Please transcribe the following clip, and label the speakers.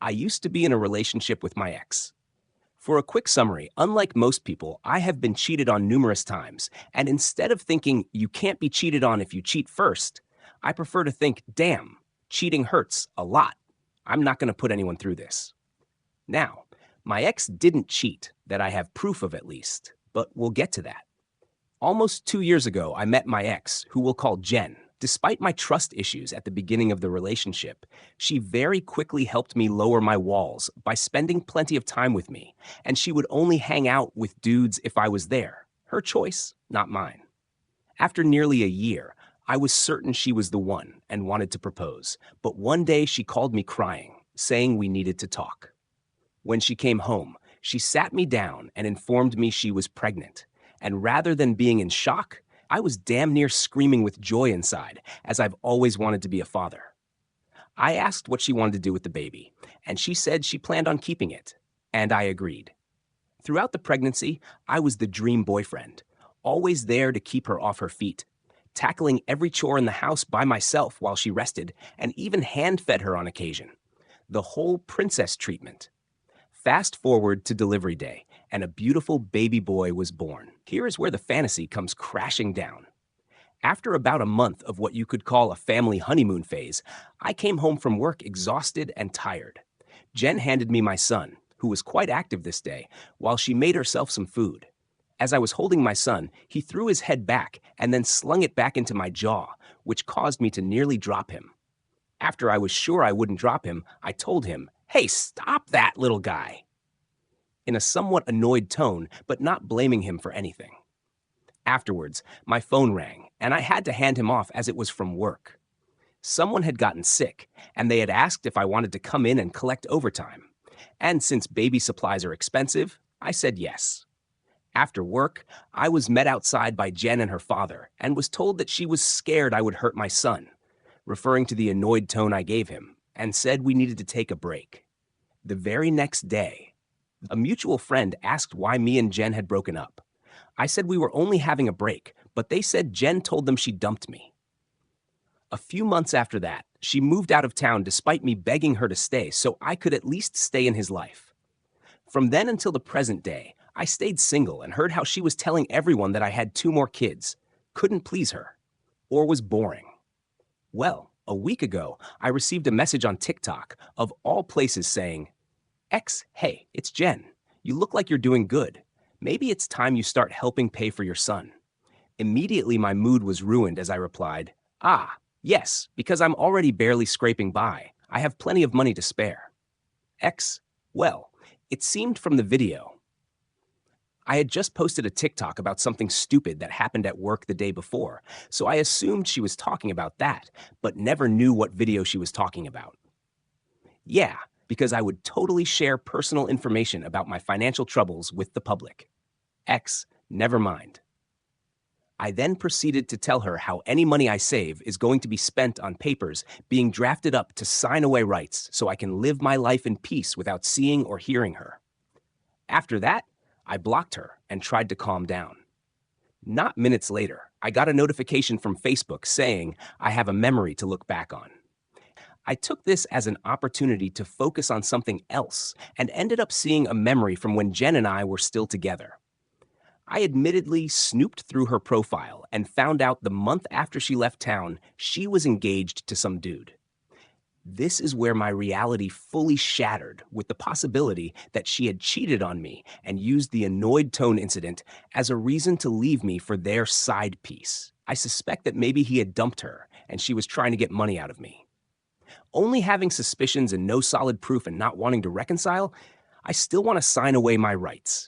Speaker 1: I used to be in a relationship with my ex. For a quick summary, unlike most people, I have been cheated on numerous times, and instead of thinking you can't be cheated on if you cheat first, I prefer to think, damn, cheating hurts a lot. I'm not going to put anyone through this. Now, my ex didn't cheat, that I have proof of at least, but we'll get to that. Almost 2 years ago, I met my ex, who we'll call Jen. Despite my trust issues at the beginning of the relationship, she very quickly helped me lower my walls by spending plenty of time with me, and she would only hang out with dudes if I was there. Her choice, not mine. After nearly a year, I was certain she was the one and wanted to propose, but one day she called me crying, saying we needed to talk. When she came home, she sat me down and informed me she was pregnant, and rather than being in shock, I was damn near screaming with joy inside, as I've always wanted to be a father. I asked what she wanted to do with the baby, and she said she planned on keeping it, and I agreed. Throughout the pregnancy, I was the dream boyfriend, always there to keep her off her feet, tackling every chore in the house by myself while she rested, and even hand-fed her on occasion. The whole princess treatment. Fast forward to delivery day, and a beautiful baby boy was born. Here is where the fantasy comes crashing down. After about a month of what you could call a family honeymoon phase, I came home from work exhausted and tired. Jen handed me my son, who was quite active this day, while she made herself some food. As I was holding my son, he threw his head back and then slung it back into my jaw, which caused me to nearly drop him. After I was sure I wouldn't drop him, I told him, "Hey, stop that, little guy," in a somewhat annoyed tone, but not blaming him for anything. Afterwards, my phone rang, and I had to hand him off as it was from work. Someone had gotten sick, and they had asked if I wanted to come in and collect overtime. And since baby supplies are expensive, I said yes. After work, I was met outside by Jen and her father, and was told that she was scared I would hurt my son, referring to the annoyed tone I gave him, and said we needed to take a break. The very next day, a mutual friend asked why me and Jen had broken up. I said we were only having a break, but they said Jen told them she dumped me. A few months after that, she moved out of town despite me begging her to stay so I could at least stay in his life. From then until the present day, I stayed single and heard how she was telling everyone that I had 2 more kids, couldn't please her, or was boring. Well, a week ago, I received a message on TikTok, of all places, saying, "X, hey, it's Jen. You look like you're doing good. Maybe it's time you start helping pay for your son." Immediately, my mood was ruined as I replied, "Ah, yes, because I'm already barely scraping by. I have plenty of money to spare." X, well, it seemed from the video. I had just posted a TikTok about something stupid that happened at work the day before, so I assumed she was talking about that, but never knew what video she was talking about. Yeah, because I would totally share personal information about my financial troubles with the public. X, never mind. I then proceeded to tell her how any money I save is going to be spent on papers being drafted up to sign away rights so I can live my life in peace without seeing or hearing her. After that, I blocked her and tried to calm down. Not minutes later, I got a notification from Facebook saying I have a memory to look back on. I took this as an opportunity to focus on something else and ended up seeing a memory from when Jen and I were still together. I admittedly snooped through her profile and found out the month after she left town, she was engaged to some dude. This is where my reality fully shattered with the possibility that she had cheated on me and used the annoyed tone incident as a reason to leave me for their side piece. I suspect that maybe he had dumped her and she was trying to get money out of me. Only having suspicions and no solid proof and not wanting to reconcile, I still want to sign away my rights.